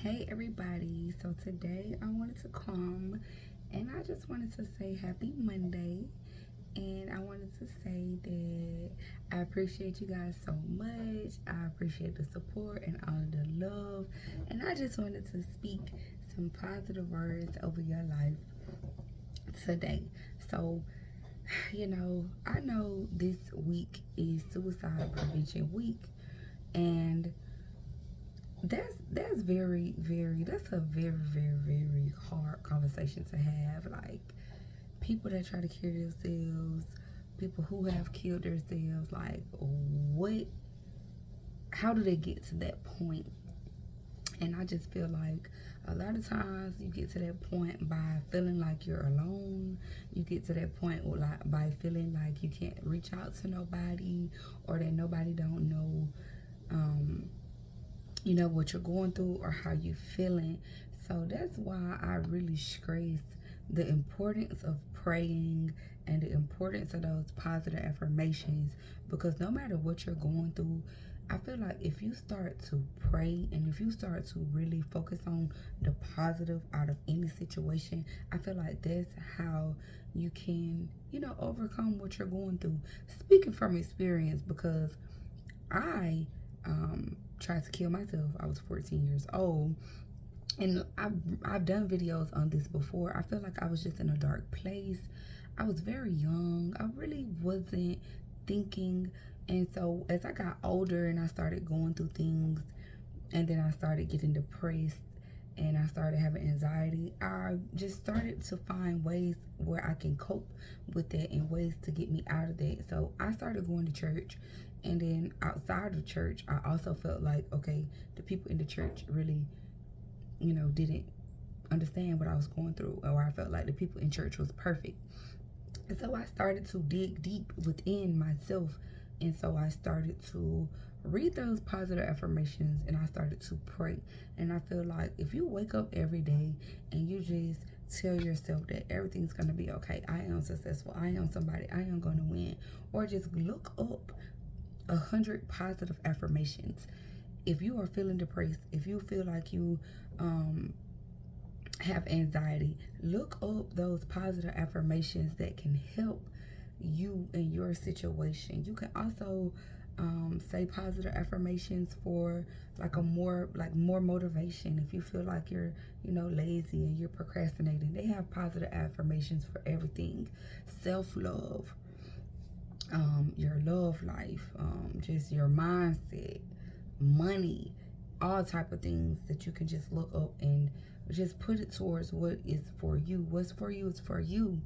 Hey everybody, so today I wanted to come and I just wanted to say happy Monday, and I wanted to say that I appreciate you guys so much. I appreciate the support and all of the love, and I just wanted to speak some positive words over your life today. So, I know this week is Suicide Prevention Week, and that's that's a very hard conversation to have. Like, people that try to kill themselves, people who have killed themselves, like, what, how do they get to that point? And I just feel like a lot of times you get to that point by feeling like you're alone. You get to that point by feeling like you can't reach out to nobody, or that nobody don't know what you're going through or how you're feeling. So that's why I really stress the importance of praying and the importance of those positive affirmations, because no matter what you're going through, I feel like if you start to pray and if you start to really focus on the positive out of any situation, I feel like that's how you can, overcome what you're going through. Speaking from experience, because I tried to kill myself. I was 14 years old, and I've done videos on this before. I feel like I was just in a dark place. I was very young. I really wasn't thinking. And so as I got older and I started going through things, and then I started getting depressed and I started having anxiety, I just started to find ways where I can cope with that and ways to get me out of that. So I started going to church. And then outside of church, I also felt like, okay, the people in the church really, didn't understand what I was going through, or I felt like the people in church was perfect. And so I started to dig deep within myself. And so I started to read those positive affirmations, and I started to pray. And I feel like if you wake up every day and you just tell yourself that everything's going to be okay, I am successful, I am somebody, I am going to win, or just look up 100 positive affirmations. If you are feeling depressed, if you feel like you have anxiety, look up those positive affirmations that can help you in your situation. You can also say positive affirmations for more motivation. If you feel like you're lazy and you're procrastinating, they have positive affirmations for everything. Self-love, your love life, just your mindset, money, all type of things that you can just look up and just put it towards what is for you. What's for you is for you.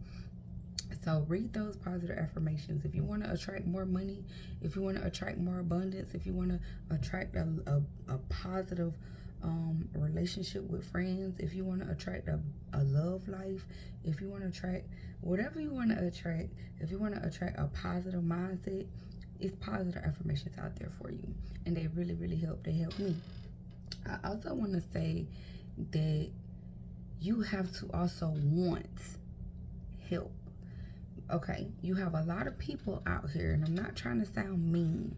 So read those positive affirmations. If you want to attract more money, if you want to attract more abundance, if you want to attract a positive relationship with friends, if you want to attract a love life, if you want to attract whatever you want to attract, if you want to attract a positive mindset, it's positive affirmations out there for you, and they really help. They help me. I also want to say that you have to also want help. Okay, you have a lot of people out here, and I'm not trying to sound mean,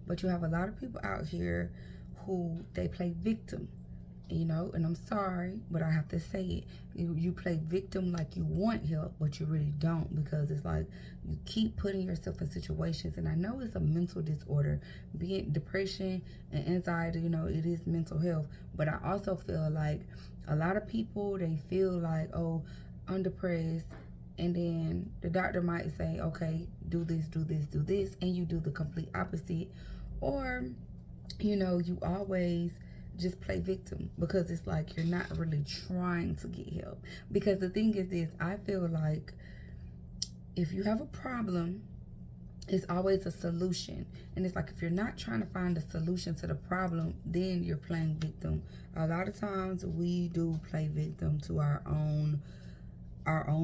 but you have a lot of people out here who they play victim, and I'm sorry, but I have to say it. You play victim like you want help, but you really don't, because it's like you keep putting yourself in situations. And I know it's a mental disorder, be it depression and anxiety, it is mental health. But I also feel like a lot of people, they feel like, oh, I'm depressed, and then the doctor might say, okay, do this, and you do the complete opposite. Or you always just play victim, because it's like you're not really trying to get help. Because the thing is this, I feel like if you have a problem, it's always a solution. And it's like, if you're not trying to find a solution to the problem, then you're playing victim. A lot of times we do play victim to our own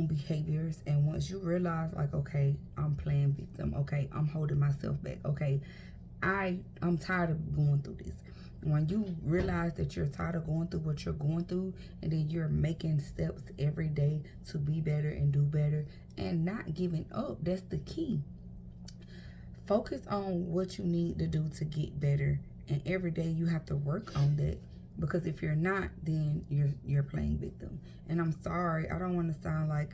behaviors. And once you realize, like, okay, I'm playing victim, okay, I'm holding myself back, okay, I'm tired of going through this. When you realize that you're tired of going through what you're going through, and then you're making steps every day to be better and do better and not giving up, that's the key. Focus on what you need to do to get better, and every day you have to work on that. Because if you're not, then you're playing victim. And I'm sorry, I don't want to sound like,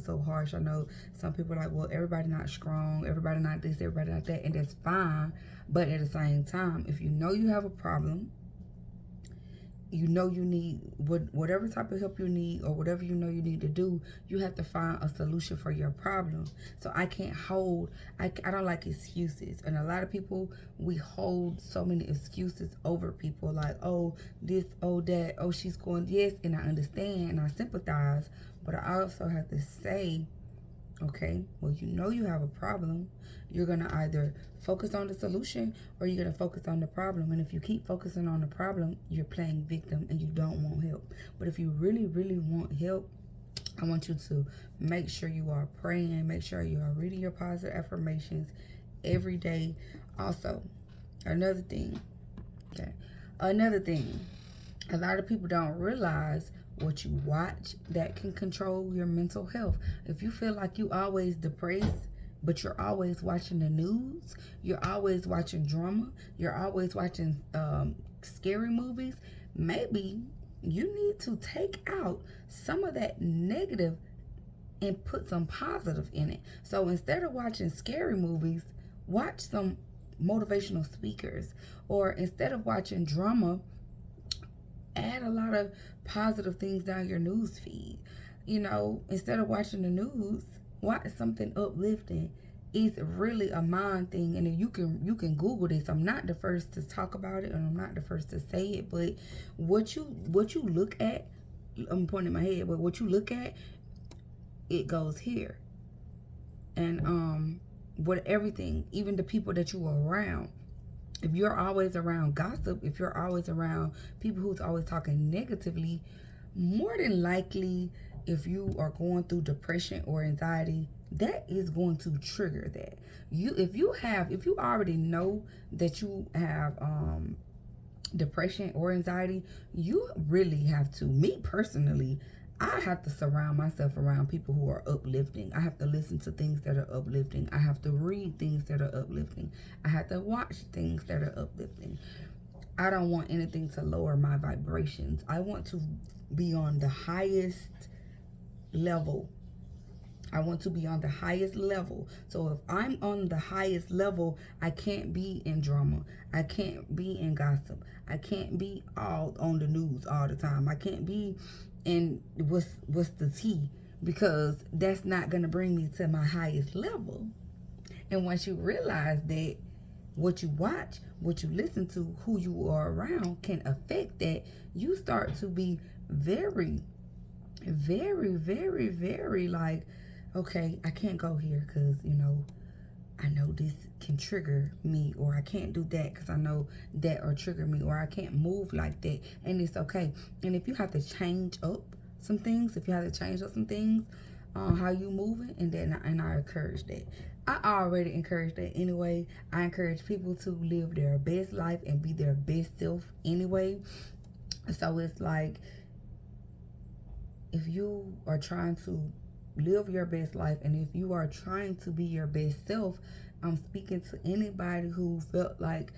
so harsh. I know some people are like, well, everybody not strong, everybody not this, everybody not that, and that's fine. But at the same time, if you know you have a problem, you know you need whatever type of help you need, or whatever you know you need to do, you have to find a solution for your problem. So I can't hold, I don't like excuses. And a lot of people, we hold so many excuses over people, like, oh, this, oh, that, oh, she's going, yes, and I understand and I sympathize, but I also have to say, okay, well, you know you have a problem. You're going to either focus on the solution, or you're going to focus on the problem. And if you keep focusing on the problem, you're playing victim and you don't want help. But if you really, really want help, I want you to make sure you are praying. Make sure you are reading your positive affirmations every day. Also, another thing, a lot of people don't realize what you watch that can control your mental health. If you feel like you always depressed, but you're always watching the news, you're always watching drama, you're always watching scary movies, maybe you need to take out some of that negative and put some positive in it. So instead of watching scary movies, watch some motivational speakers. Or instead of watching drama, add a lot of positive things down your news feed. Instead of watching the news, watch something uplifting. It's really a mind thing, and you can Google this. I'm not the first to talk about it, and I'm not the first to say it, but what you look at, I'm pointing my head, but what you look at, it goes here. And what everything, even the people that you are around. If you're always around gossip, if you're always around people who's always talking negatively, more than likely, if you are going through depression or anxiety, that is going to trigger that. If you already know that you have depression or anxiety, you really have to, me personally, I have to surround myself around people who are uplifting. I have to listen to things that are uplifting. I have to read things that are uplifting. I have to watch things that are uplifting. I don't want anything to lower my vibrations. I want to be on the highest level. I want to be on the highest level. So if I'm on the highest level, I can't be in drama. I can't be in gossip. I can't be all on the news all the time. I can't be in what's the tea, because that's not going to bring me to my highest level. And once you realize that what you watch, what you listen to, who you are around can affect that, you start to be very, very, very, very like, okay, I can't go here because, I know this can trigger me, or I can't do that because I know that or trigger me, or I can't move like that, and it's okay. And if you have to change up some things, how you moving, and I encourage that. I already encourage that anyway. I encourage people to live their best life and be their best self anyway. So it's like, if you are trying to live your best life, and if you are trying to be your best self, I'm speaking to anybody who felt like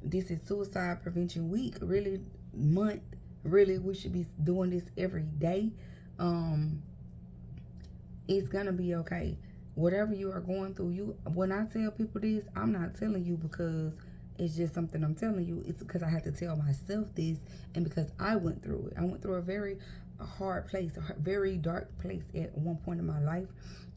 this is Suicide Prevention Week, really month, really we should be doing this every day. It's gonna be okay. Whatever you are going through, when I tell people this, I'm not telling you because it's just something I'm telling you. It's because I had to tell myself this, and because I went through it. I went through a very hard place, a very dark place at one point in my life,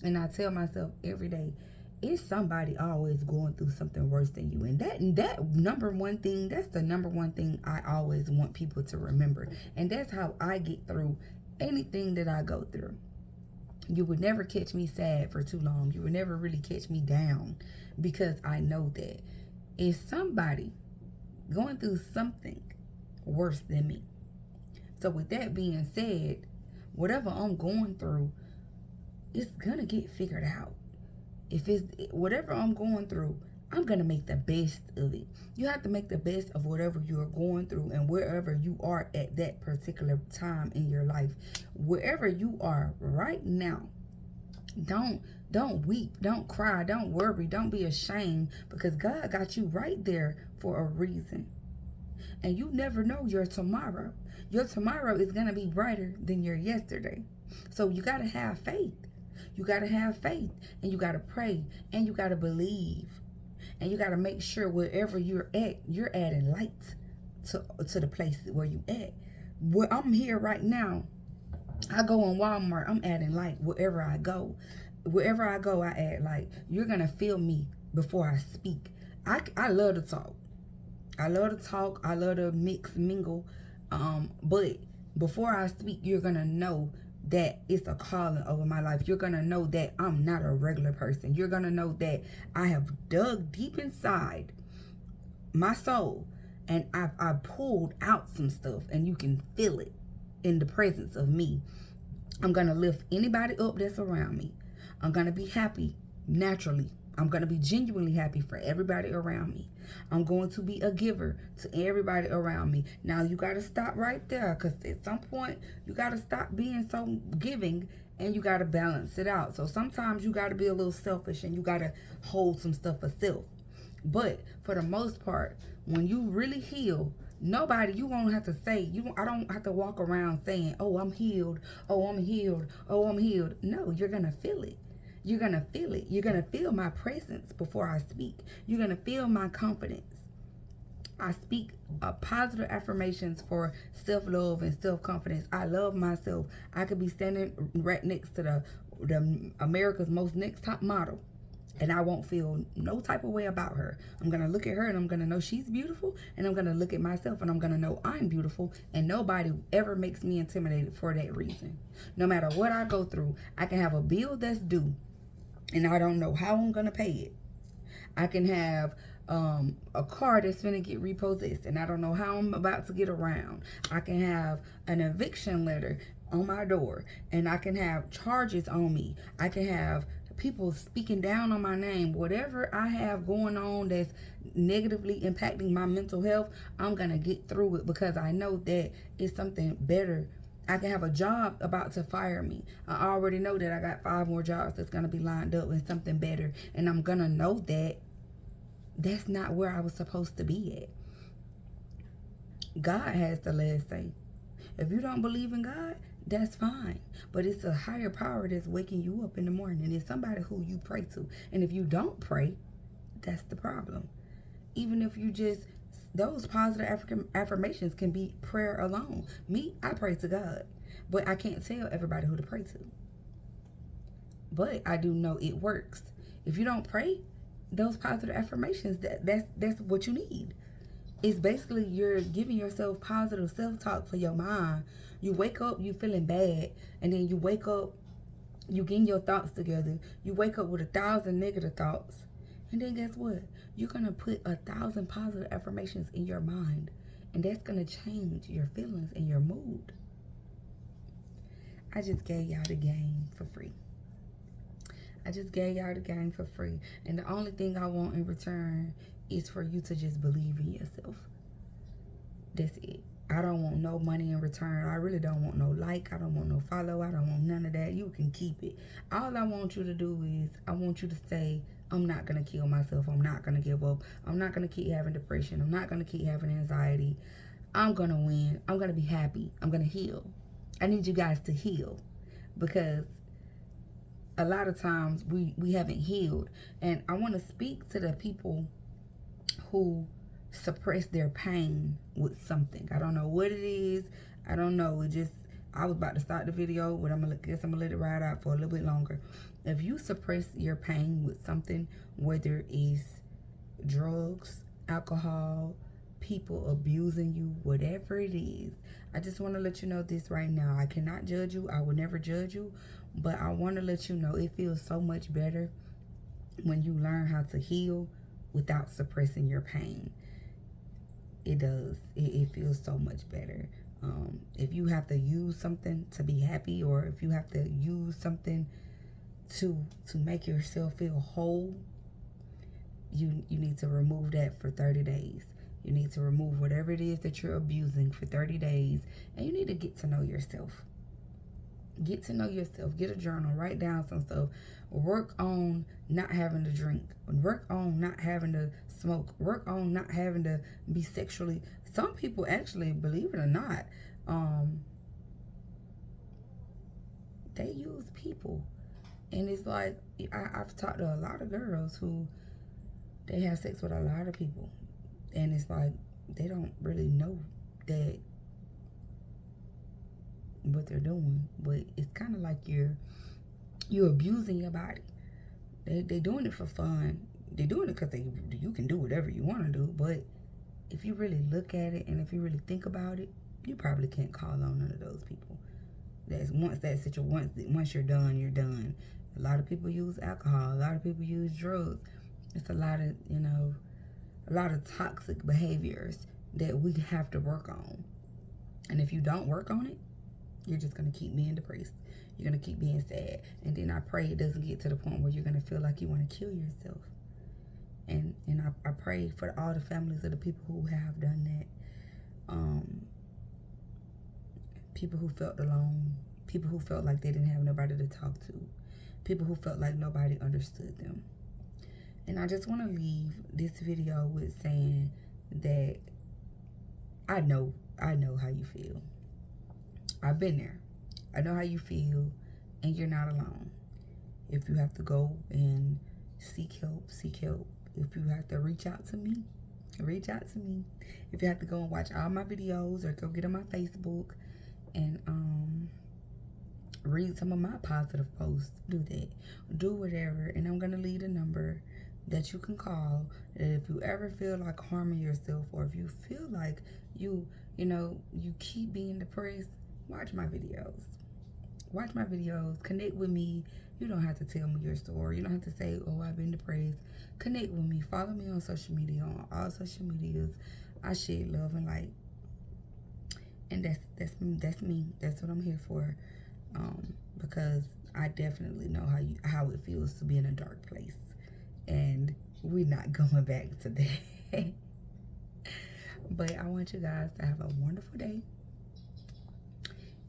and I tell myself every day, it's somebody always going through something worse than you. And that number one thing, that's the number one thing I always want people to remember. And that's how I get through anything that I go through. You would never catch me sad for too long. You would never really catch me down, because I know that it's somebody going through something worse than me. So with that being said, whatever I'm going through, it's gonna get figured out. If it's whatever I'm going through, I'm gonna make the best of it. You have to make the best of whatever you are going through, and wherever you are at that particular time in your life. Wherever you are right now, don't weep, don't cry, don't worry, don't be ashamed, because God got you right there for a reason. And you never know your tomorrow. Your tomorrow is going to be brighter than your yesterday. So you got to have faith. You got to have faith, and you got to pray, and you got to believe. And you got to make sure wherever you're adding light to the place where you at. Where I'm here right now, I go on Walmart, I'm adding light wherever I go. Wherever I go, I add light. You're going to feel me before I speak. I love to talk. I love to talk. I love to mingle. But before I speak, you're going to know that it's a calling over my life. You're going to know that I'm not a regular person. You're going to know that I have dug deep inside my soul, and I've pulled out some stuff, and you can feel it in the presence of me. I'm going to lift anybody up that's around me. I'm going to be happy naturally. I'm going to be genuinely happy for everybody around me. I'm going to be a giver to everybody around me. Now, you got to stop right there, because at some point, you got to stop being so giving, and you got to balance it out. So sometimes you got to be a little selfish, and you got to hold some stuff for self. But for the most part, when you really heal, nobody, you won't have to say, I don't have to walk around saying, oh, I'm healed. Oh, I'm healed. Oh, I'm healed. No, you're going to feel it. You're going to feel it. You're going to feel my presence before I speak. You're going to feel my confidence. I speak positive affirmations for self-love and self-confidence. I love myself. I could be standing right next to the America's Most Next Top Model, and I won't feel no type of way about her. I'm going to look at her, and I'm going to know she's beautiful, and I'm going to look at myself, and I'm going to know I'm beautiful, and nobody ever makes me intimidated for that reason. No matter what I go through, I can have a bill that's due, and I don't know how I'm going to pay it. I can have a car that's going to get repossessed, and I don't know how I'm about to get around. I can have an eviction letter on my door, and I can have charges on me. I can have people speaking down on my name. Whatever I have going on that's negatively impacting my mental health, I'm going to get through it, because I know that it's something better. I can have a job about to fire me. I already know that I got 5 more jobs that's going to be lined up with something better. And I'm going to know that that's not where I was supposed to be at. God has the last say. If you don't believe in God, that's fine. But it's a higher power that's waking you up in the morning. It's somebody who you pray to. And if you don't pray, that's the problem. Even if you just, those positive affirmations can be prayer alone. Me, I pray to God. But I can't tell everybody who to pray to. But I do know it works. If you don't pray, those positive affirmations, that's what you need. It's basically you're giving yourself positive self-talk for your mind. You wake up, you feeling bad, and then you wake up, you getting your thoughts together. You wake up with 1,000 negative thoughts, and then guess what? You're going to put 1,000 positive affirmations in your mind, and that's going to change your feelings and your mood. I just gave y'all the game for free. I just gave y'all the game for free, and the only thing I want in return is for you to just believe in yourself. That's it. I don't want no money in return. I really don't want no like. I don't want no follow. I don't want none of that. You can keep it. All I want you to do is, I want you to say, I'm not going to kill myself. I'm not going to give up. I'm not going to keep having depression. I'm not going to keep having anxiety. I'm going to win. I'm going to be happy. I'm going to heal. I need you guys to heal, because a lot of times we haven't healed. And I want to speak to the people who suppress their pain with something. I don't know what it is. I don't know. I was about to start the video, but I'm going to let it ride out for a little bit longer. If you suppress your pain with something, whether it's drugs, alcohol, people abusing you, whatever it is, I just want to let you know this right now. I cannot judge you. I will never judge you. But I want to let you know it feels so much better when you learn how to heal without suppressing your pain. It does. It feels so much better. If you have to use something to be happy, or if you have to use something to make yourself feel whole, you need to remove that for 30 days. You need to remove whatever it is that you're abusing for 30 days, and you need to get to know yourself. Get to know yourself. Get a journal. Write down some stuff. Work on not having to drink. Work on not having to smoke. Work on not having to be sexually. Some people actually, believe it or not, they use people. And it's like, I've talked to a lot of girls who, they have sex with a lot of people. And it's like, they don't really know that what they're doing. But it's kind of like you're abusing your body. They doing it for fun. They're doing it because you can do whatever you want to do. But if you really look at it and if you really think about it, you probably can't call on none of those people. Once you're done, you're done. A lot of people use alcohol. A lot of people use drugs. It's a lot of, a lot of toxic behaviors that we have to work on. And if you don't work on it, you're just going to keep being depressed. You're going to keep being sad. And then I pray it doesn't get to the point where you're going to feel like you want to kill yourself. And I pray for all the families of the people who have done that. People who felt alone. People who felt like they didn't have nobody to talk to. People who felt like nobody understood them. And I just want to leave this video with saying that I know how you feel. I've been there. I know how you feel, and you're not alone. If you have to go and seek help, seek help. If you have to reach out to me, reach out to me. If you have to go and watch all my videos or go get on my Facebook and read some of my positive posts, do that. Do whatever, and I'm going to leave a number that you can call. And if you ever feel like harming yourself, or if you feel like you keep being depressed, watch my videos. Watch my videos. Connect with me. You don't have to tell me your story. You don't have to say, oh, I've been depressed. Connect with me. Follow me on social media, on all social medias. I share love and light. And that's me. That's what I'm here for. Because I definitely know how it feels to be in a dark place. And we're not going back to that. But I want you guys to have a wonderful day.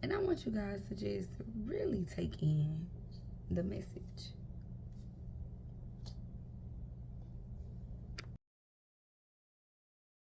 And I want you guys to just really take in the message.